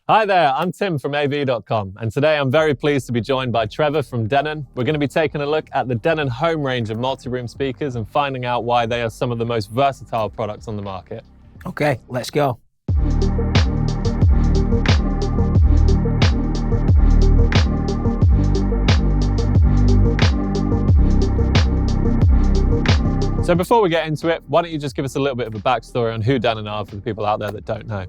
Hi there, I'm Tim from AV.com, and today I'm very pleased to be joined by Trevor from Denon. We're going to be taking a look at the Denon Home range of multi-room speakers and finding out why they are some of the most versatile products on the market. Okay, let's go. So before we get into it, why don't you just give us a little bit of a backstory on who Denon are for the people out there that don't know?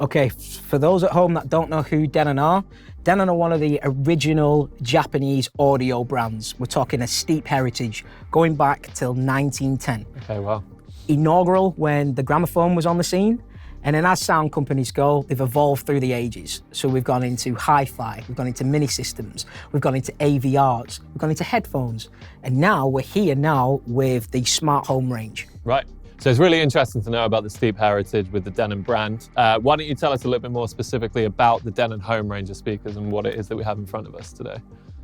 Okay, for those at home that don't know who Denon are one of the original Japanese audio brands. We're talking a steep heritage going back till 1910. Okay, wow. Inaugural when the gramophone was on the scene. And then as sound companies go, they've evolved through the ages. So we've gone into hi-fi, we've gone into mini systems, we've gone into AVRs, we've gone into headphones. And now we're here now with the smart home range. Right. So it's really interesting to know about the steep heritage with the Denon brand. Why don't you tell us a little bit more specifically about the Denon Home range of speakers and what it is that we have in front of us today?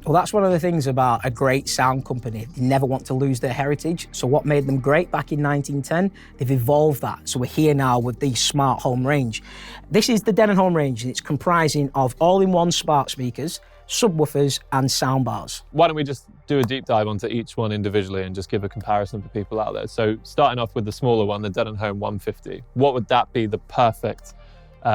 Well, that's one of the things about a great sound company. They never want to lose their heritage. So what made them great back in 1910, they've evolved that. So we're here now with the smart home range. This is the Denon Home range, and it's comprising of all-in-one smart speakers, subwoofers, and soundbars. Why don't we just do a deep dive onto each one individually and just give a comparison for people out there. So starting off with the smaller one, the Denon Home 150, what would that be the perfect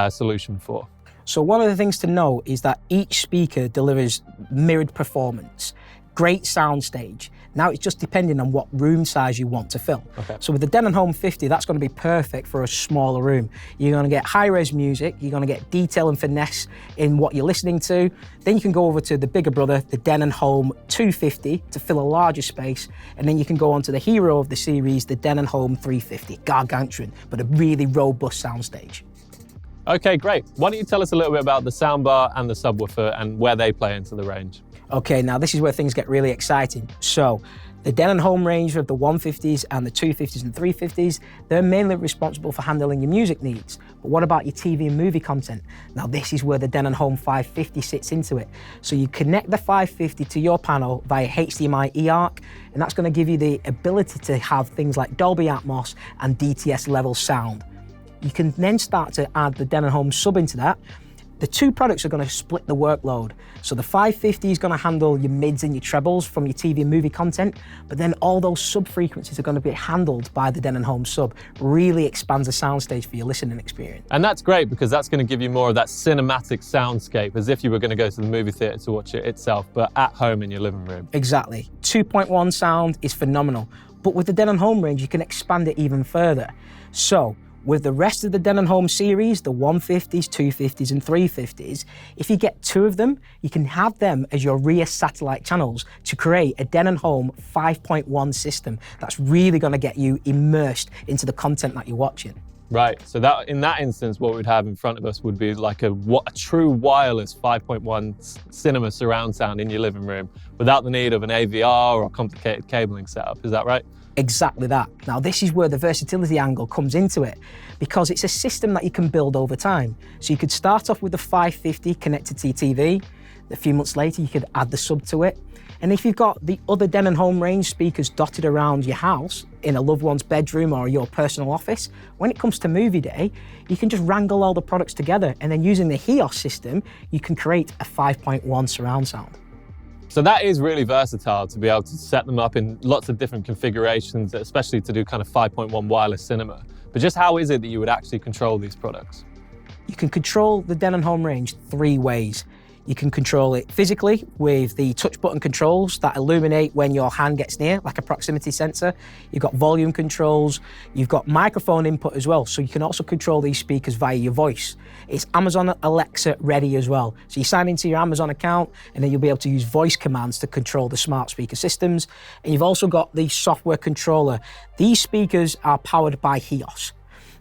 solution for? So one of the things to know is that each speaker delivers mirrored performance, great soundstage. Now it's just depending on what room size you want to fill. Okay. So with the Denon Home 50, that's going to be perfect for a smaller room. You're going to get high-res music, you're going to get detail and finesse in what you're listening to. Then you can go over to the bigger brother, the Denon Home 250, to fill a larger space. And then you can go on to the hero of the series, the Denon Home 350, gargantuan, but a really robust soundstage. Okay, great. Why don't you tell us a little bit about the soundbar and the subwoofer and where they play into the range? Okay, now this is where things get really exciting. So the Denon Home range of the 150s and the 250s and 350s, they're mainly responsible for handling your music needs. But what about your TV and movie content? Now this is where the Denon Home 550 sits into it. So you connect the 550 to your panel via HDMI eARC, and that's going to give you the ability to have things like Dolby Atmos and DTS level sound. You can then start to add the Denon Home sub into that. The two products are going to split the workload. So the 550 is going to handle your mids and your trebles from your TV and movie content, but then all those sub frequencies are going to be handled by the Denon Home sub. Really expands the soundstage for your listening experience. And that's great because that's going to give you more of that cinematic soundscape as if you were going to go to the movie theater to watch it itself, but at home in your living room. Exactly. 2.1 sound is phenomenal. But with the Denon Home range, you can expand it even further. So with the rest of the Denon Home series, the 150s, 250s, and 350s, if you get two of them, you can have them as your rear satellite channels to create a Denon Home 5.1 system that's really going to get you immersed into the content that you're watching. Right, so that in that instance, what we'd have in front of us would be like a true wireless 5.1 cinema surround sound in your living room without the need of an AVR or a complicated cabling setup. Is that right? Exactly that. Now this is where the versatility angle comes into it, because it's a system that you can build over time. So you could start off with the 550 connected to your TV. A few months later, you could add the sub to it. And if you've got the other Denon Home range speakers dotted around your house, in a loved one's bedroom or your personal office, when it comes to movie day, you can just wrangle all the products together, and then using the HEOS system, you can create a 5.1 surround sound. So that is really versatile to be able to set them up in lots of different configurations, especially to do kind of 5.1 wireless cinema. But just how is it that you would actually control these products? You can control the Denon Home range three ways. You can control it physically with the touch button controls that illuminate when your hand gets near, like a proximity sensor. You've got volume controls, you've got microphone input as well, so you can also control these speakers via your voice. It's Amazon Alexa ready as well. So you sign into your Amazon account and then you'll be able to use voice commands to control the smart speaker systems. And you've also got the software controller. These speakers are powered by HEOS.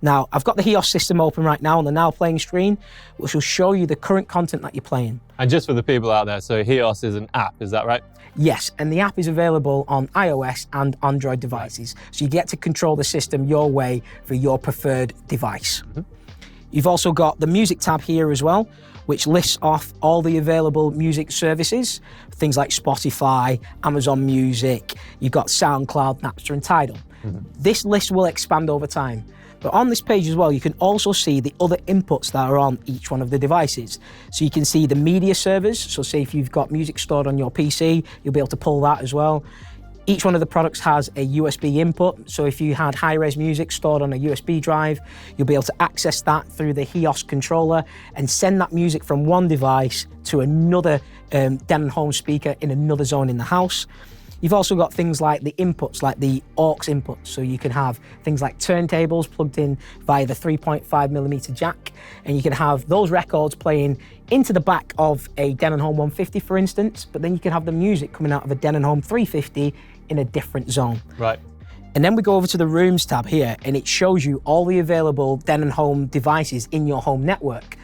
Now, I've got the HEOS system open right now on the Now Playing screen, which will show you the current content that you're playing. And just for the people out there, so HEOS is an app, is that right? Yes, and the app is available on iOS and Android devices. So you get to control the system your way for your preferred device. Mm-hmm. You've also got the music tab here as well, which lists off all the available music services, things like Spotify, Amazon Music, you've got SoundCloud, Napster, and Tidal. Mm-hmm. This list will expand over time. But on this page as well, you can also see the other inputs that are on each one of the devices. So you can see the media servers. So say if you've got music stored on your PC, you'll be able to pull that as well. Each one of the products has a USB input. So if you had high-res music stored on a USB drive, you'll be able to access that through the HEOS controller and send that music from one device to another Denon Home speaker in another zone in the house. You've also got things like the inputs, like the aux inputs. So you can have things like turntables plugged in via the 3.5mm jack, and you can have those records playing into the back of a Denon Home 150, for instance, but then you can have the music coming out of a Denon Home 350 in a different zone. Right. And then we go over to the Rooms tab here, and it shows you all the available Denon Home devices in your home network.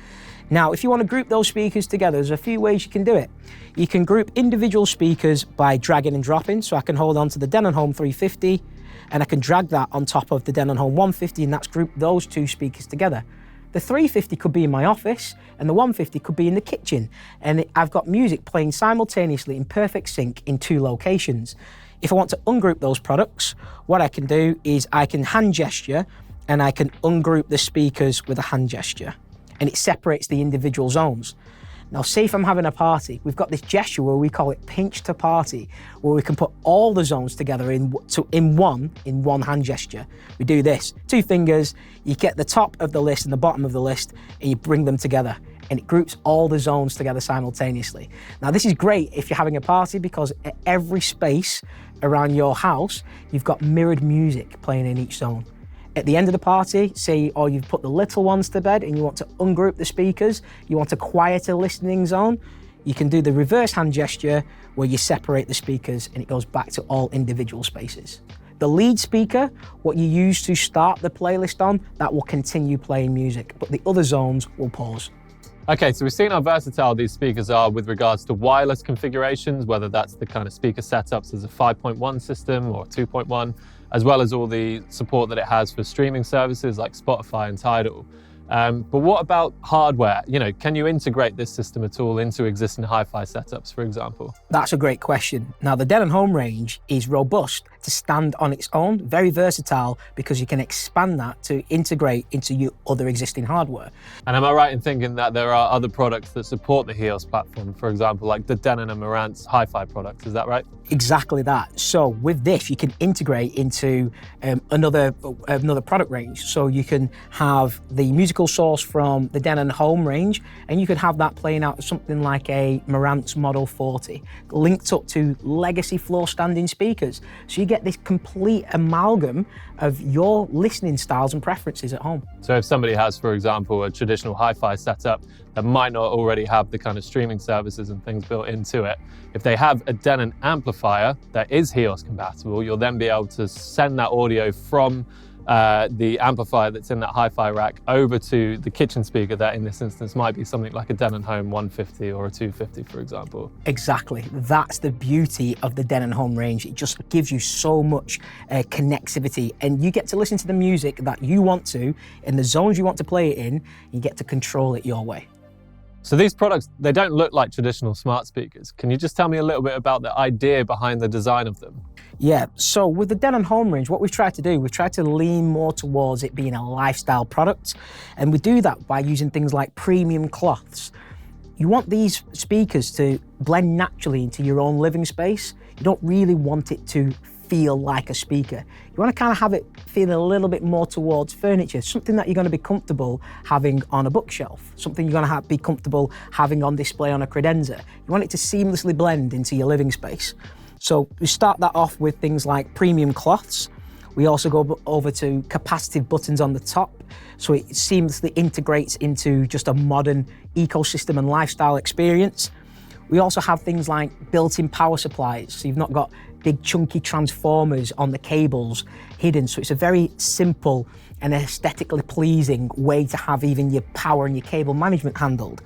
Now, if you want to group those speakers together, there's a few ways you can do it. You can group individual speakers by dragging and dropping. So I can hold on to the Denon Home 350 and I can drag that on top of the Denon Home 150, and that's grouped those two speakers together. The 350 could be in my office and the 150 could be in the kitchen. And I've got music playing simultaneously in perfect sync in two locations. If I want to ungroup those products, what I can do is I can hand gesture and I can ungroup the speakers with a hand gesture, and it separates the individual zones. Now, say if I'm having a party, we've got this gesture where we call it pinch to party, where we can put all the zones together in one hand gesture. We do this, two fingers, you get the top of the list and the bottom of the list, and you bring them together, and it groups all the zones together simultaneously. Now, this is great if you're having a party, because at every space around your house, you've got mirrored music playing in each zone. At the end of the party, say, or you've put the little ones to bed and you want to ungroup the speakers, you want a quieter listening zone, you can do the reverse hand gesture where you separate the speakers and it goes back to all individual spaces. The lead speaker, what you use to start the playlist on, that will continue playing music, but the other zones will pause. Okay, so we've seen how versatile these speakers are with regards to wireless configurations, whether that's the kind of speaker setups as a 5.1 system or 2.1, as well as all the support that it has for streaming services like Spotify and Tidal. But what about hardware? You know, can you integrate this system at all into existing hi-fi setups, for example? That's a great question. Now, the Denon Home range is robust to stand on its own, very versatile, because you can expand that to integrate into your other existing hardware. And am I right in thinking that there are other products that support the HEOS platform, for example, like the Denon and Marantz hi-fi products, is that right? Exactly that. So with this, you can integrate into another product range. So you can have the musical source from the Denon Home range, and you could have that playing out something like a Marantz Model 40, linked up to legacy floor standing speakers. So you get this complete amalgam of your listening styles and preferences at home. So if somebody has, for example, a traditional hi-fi setup that might not already have the kind of streaming services and things built into it, if they have a Denon amplifier that is HEOS compatible, you'll then be able to send that audio from the amplifier that's in that hi-fi rack over to the kitchen speaker that in this instance might be something like a Denon Home 150 or a 250, for example. Exactly. That's the beauty of the Denon Home range. It just gives you so much connectivity, and you get to listen to the music that you want to in the zones you want to play it in. You get to control it your way. So these products, they don't look like traditional smart speakers. Can you just tell me a little bit about the idea behind the design of them? Yeah, so with the Denon Home range, what we've tried to do, we've tried to lean more towards it being a lifestyle product. And we do that by using things like premium cloths. You want these speakers to blend naturally into your own living space. You don't really want it to feel like a speaker. You want to kind of have it feel a little bit more towards furniture, something that you're going to be comfortable having on a bookshelf, something you're going to be comfortable having on display on a credenza. You want it to seamlessly blend into your living space. So we start that off with things like premium cloths. We also go over to capacitive buttons on the top, so it seamlessly integrates into just a modern ecosystem and lifestyle experience. We also have things like built-in power supplies, so you've not got big chunky transformers on the cables hidden, so it's a very simple and aesthetically pleasing way to have even your power and your cable management handled.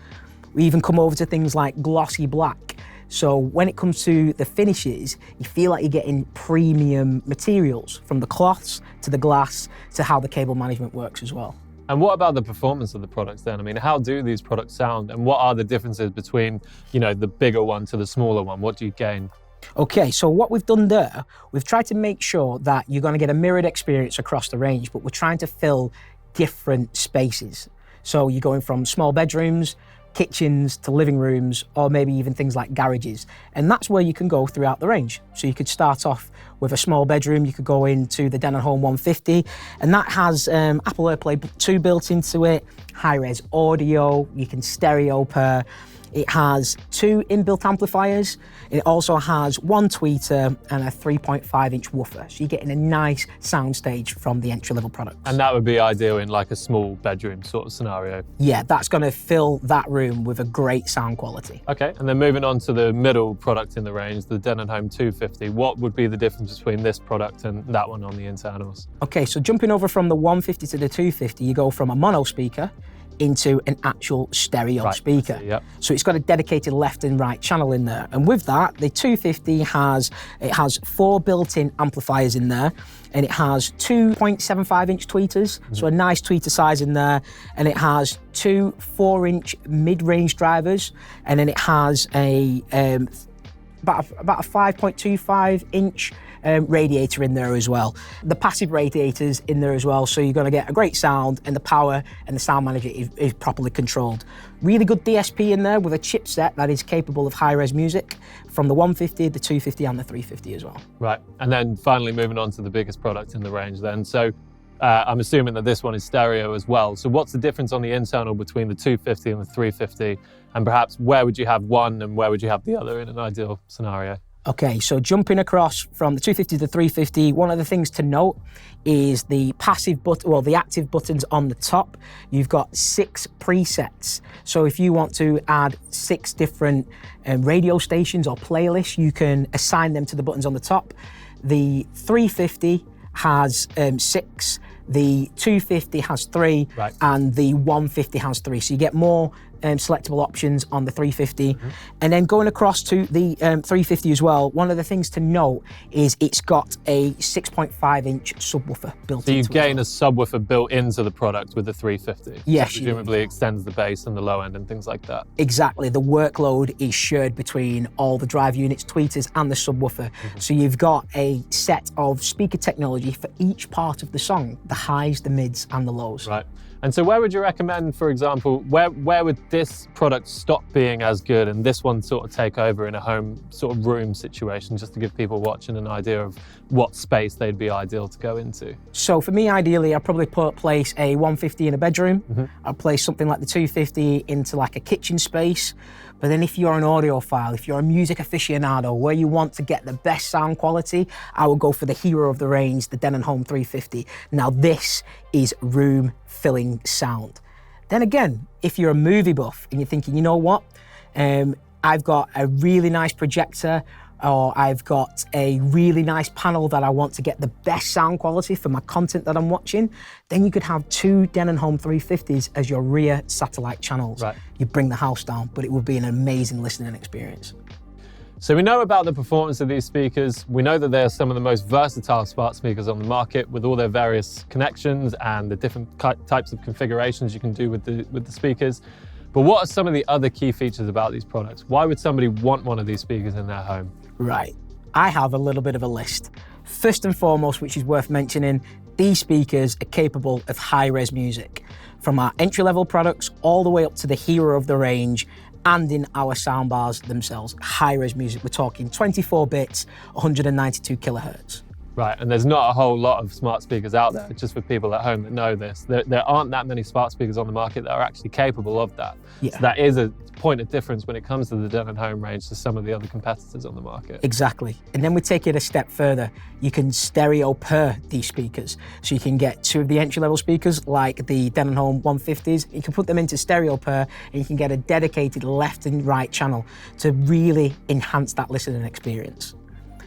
We even come over to things like glossy black. So when it comes to the finishes, you feel like you're getting premium materials, from the cloths to the glass to how the cable management works as well. And what about the performance of the products then? I mean, how do these products sound, and what are the differences between, you know, the bigger one to the smaller one? What do you gain? Okay, so what we've done there, we've tried to make sure that you're going to get a mirrored experience across the range, but we're trying to fill different spaces. So you're going from small bedrooms, kitchens to living rooms, or maybe even things like garages. And that's where you can go throughout the range. So you could start off with a small bedroom, you could go into the Denon Home 150, and that has Apple AirPlay 2 built into it, high-res audio, you can stereo pair. It has 2 inbuilt amplifiers. It also has 1 tweeter and a 3.5-inch woofer. So you're getting a nice soundstage from the entry-level product. And that would be ideal in like a small bedroom sort of scenario. Yeah, that's going to fill that room with a great sound quality. Okay, and then moving on to the middle product in the range, the Denon Home 250. What would be the difference between this product and that one on the internals? Okay, so jumping over from the 150 to the 250, you go from a mono speaker into an actual stereo speaker. Yep. So it's got a dedicated left and right channel in there. And with that, the 250 has 4 built-in amplifiers in there, and it has 2.75-inch tweeters, so a nice tweeter size in there, and it has 2 4-inch mid-range drivers, and then it has about a 5.25-inch radiator in there as well. The passive radiators in there as well, so you're going to get a great sound, and the power and the sound manager is properly controlled. Really good DSP in there with a chipset that is capable of high-res music from the 150, the 250 and the 350 as well. Right, and then finally moving on to the biggest product in the range then. So I'm assuming that this one is stereo as well. So what's the difference on the internal between the 250 and the 350? And perhaps where would you have one and where would you have the other in an ideal scenario? Okay, so jumping across from the 250 to the 350, one of the things to note is the the active buttons on the top. You've got 6 presets. So if you want to add 6 different radio stations or playlists, you can assign them to the buttons on the top. The 350 has 6, the 250 has 3, and the 150 has 3. So you get more selectable options on the 350. And then going across to the 350 as well, one of the things to note is it's got a 6.5-inch subwoofer built into it. So you gain a subwoofer built into the product with the 350? Yes. So presumably extends the bass and the low end and things like that? Exactly. The workload is shared between all the drive units, tweeters and the subwoofer. So you've got a set of speaker technology for each part of the song, the highs, the mids and the lows. Right. And so where would you recommend, for example, where would this product stop being as good and this one sort of take over in a home sort of room situation, just to give people watching an idea of what space they'd be ideal to go into? So for me, ideally, I'd probably place a 150 in a bedroom. I'd place something like the 250 into like a kitchen space. But then if you're an audiophile, if you're a music aficionado, where you want to get the best sound quality, I would go for the hero of the range, the Denon Home 350. Now this is room-filling sound. Then again, if you're a movie buff and you're thinking, you know what, I've got a really nice projector, or I've got a really nice panel that I want to get the best sound quality for my content that I'm watching, then you could have 2 Denon Home 350s as your rear satellite channels. You bring the house down, but it would be an amazing listening experience. So we know about the performance of these speakers. We know that they are some of the most versatile smart speakers on the market, with all their various connections and the different types of configurations you can do with the speakers. But what are some of the other key features about these products? Why would somebody want one of these speakers in their home? Right, I have a little bit of a list. First and foremost, which is worth mentioning, these speakers are capable of high-res music. From our entry-level products all the way up to the hero of the range, and in our soundbars themselves, high-res music. We're talking 24 bits, 192 kilohertz. Right, and there's not a whole lot of smart speakers out there, just for people at home that know this. There aren't that many smart speakers on the market that are actually capable of that. So that is a point of difference when it comes to the Denon Home range to some of the other competitors on the market. Exactly. And then we take it a step further. You can stereo pair these speakers. So you can get 2 of the entry-level speakers, like the Denon Home 150s. You can put them into stereo pair, and you can get a dedicated left and right channel to really enhance that listening experience.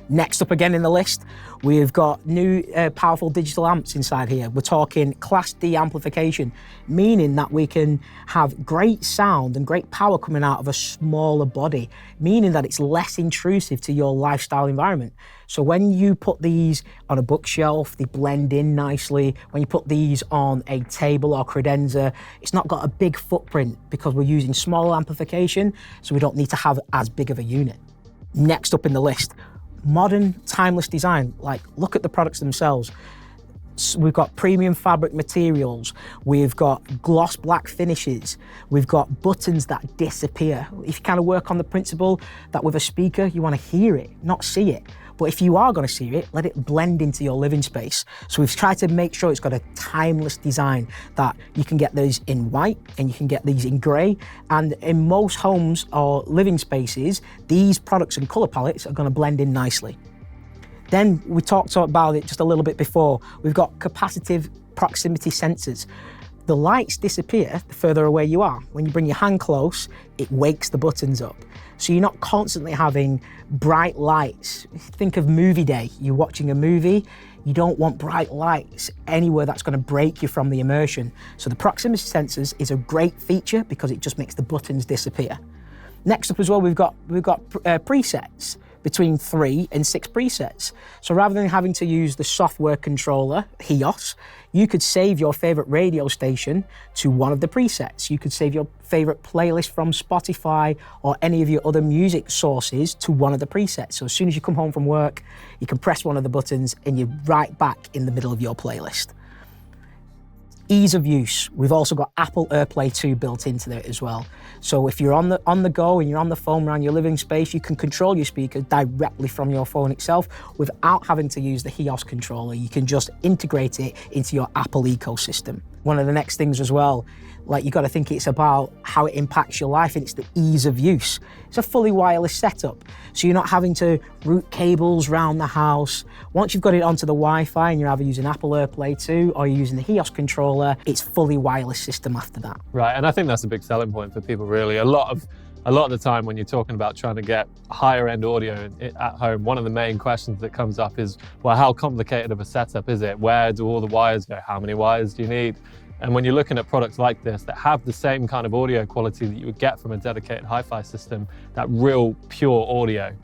Next up again in the list, we've got new powerful digital amps inside here. We're talking Class D amplification, meaning that we can have great sound and great power coming out of a smaller body, meaning that it's less intrusive to your lifestyle environment. So when you put these on a bookshelf, they blend in nicely. When you put these on a table or credenza, it's not got a big footprint because we're using small amplification, so we don't need to have as big of a unit. Next up in the list, modern, timeless design. Like, look at the products themselves. We've got premium fabric materials, we've got gloss black finishes, we've got buttons that disappear. If you kind of work on the principle that with a speaker, you want to hear it, not see it. But if you are going to see it, let it blend into your living space. So we've tried to make sure it's got a timeless design, that you can get these in white and you can get these in grey. And in most homes or living spaces, these products and colour palettes are going to blend in nicely. Then we talked about it just a little bit before. We've got capacitive proximity sensors. The lights disappear the further away you are. When you bring your hand close, it wakes the buttons up. So you're not constantly having bright lights. Think of movie day. You're watching a movie, you don't want bright lights anywhere that's going to break you from the immersion. So the proximity sensors is a great feature because it just makes the buttons disappear. Next up as well, we've got presets. Between 3 and 6 presets. So rather than having to use the software controller, HEOS, you could save your favorite radio station to one of the presets. You could save your favorite playlist from Spotify or any of your other music sources to one of the presets. So as soon as you come home from work, you can press one of the buttons and you're right back in the middle of your playlist. Ease of use. We've also got Apple AirPlay 2 built into there as well. So if you're on the go and you're on the phone around your living space, you can control your speakers directly from your phone itself without having to use the HEOS controller. You can just integrate it into your Apple ecosystem. One of the next things as well, like, you got to think it's about how it impacts your life, and it's the ease of use. It's a fully wireless setup, so you're not having to route cables around the house. Once you've got it onto the Wi-Fi and you're either using Apple AirPlay 2 or you're using the HEOS controller, it's fully wireless system after that. Right, and I think that's a big selling point for people, really. A lot of the time when you're talking about trying to get higher end audio at home, one of the main questions that comes up is, well, how complicated of a setup is it? Where do all the wires go? How many wires do you need? And when you're looking at products like this that have the same kind of audio quality that you would get from a dedicated hi-fi system, that real pure audio,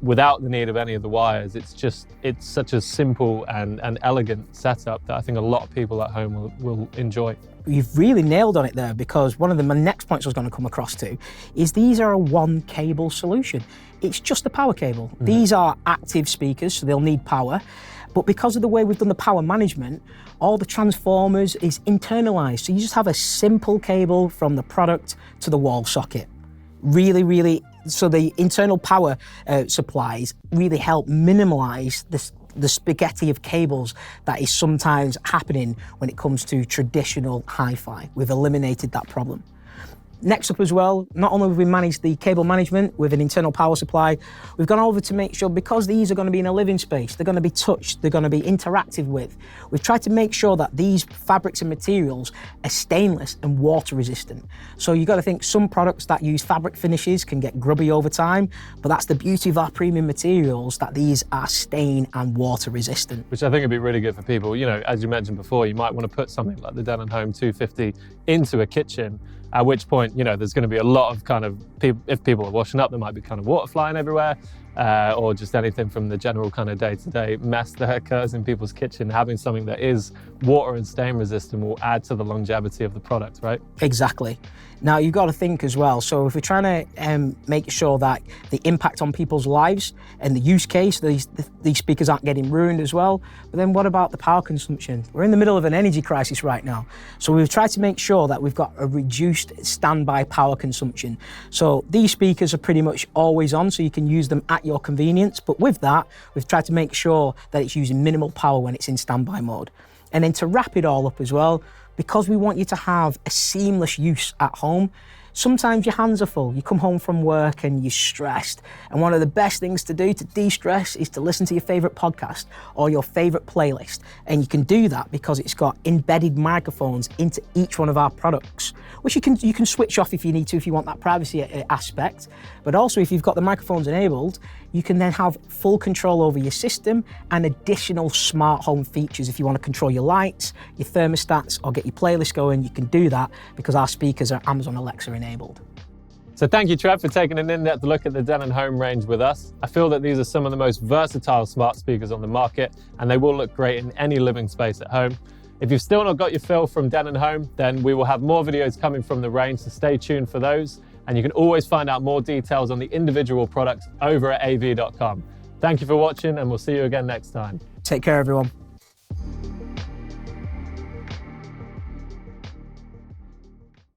without the need of any of the wires, it's such a simple and elegant setup that I think a lot of people at home will enjoy. You've really nailed on it there, because one of the next points I was going to come across to is these are a one cable solution. It's just a power cable. Mm-hmm. These are active speakers, so they'll need power. But because of the way we've done the power management, all the transformers is internalized. So you just have a simple cable from the product to the wall socket. Really, so the internal power supplies really help minimize the spaghetti of cables that is sometimes happening when it comes to traditional hi-fi. We've eliminated that problem. Next up as well, not only have we managed the cable management with an internal power supply, we've gone over to make sure, because these are going to be in a living space, they're going to be touched, they're going to be interactive with. We've tried to make sure that these fabrics and materials are stainless and water resistant. So you've got to think, some products that use fabric finishes can get grubby over time, but that's the beauty of our premium materials, that these are stain and water resistant. Which I think would be really good for people. You know, as you mentioned before, you might want to put something like the Denon Home 250 into a kitchen, at which point, you know, there's going to be a lot of kind of people, if people are washing up, there might be kind of water flying everywhere, or just anything from the general kind of day-to-day mess that occurs in people's kitchen. Having something that is water and stain resistant will add to the longevity of the product, right? Exactly. Now, you've got to think as well, so if we're trying to make sure that the impact on people's lives and the use case, these speakers aren't getting ruined as well, but then what about the power consumption? We're in the middle of an energy crisis right now, so we've tried to make sure that we've got a reduced standby power consumption. So these speakers are pretty much always on, so you can use them at your convenience, but with that, we've tried to make sure that it's using minimal power when it's in standby mode. And then to wrap it all up as well, because we want you to have a seamless use at home, sometimes your hands are full. You come home from work and you're stressed. And one of the best things to do to de-stress is to listen to your favorite podcast or your favorite playlist. And you can do that because it's got embedded microphones into each one of our products, which you can switch off if you need to, if you want that privacy aspect. But also, if you've got the microphones enabled, you can then have full control over your system and additional smart home features. If you want to control your lights, your thermostats, or get your playlist going, you can do that because our speakers are Amazon Alexa enabled. So thank you, Trev, for taking an in-depth look at the Denon Home range with us. I feel that these are some of the most versatile smart speakers on the market, and they will look great in any living space at home. If you've still not got your fill from Denon Home, then we will have more videos coming from the range, so stay tuned for those. and you can always find out more details on the individual products over at av.com. Thank you for watching, and we'll see you again next time. Take care, everyone.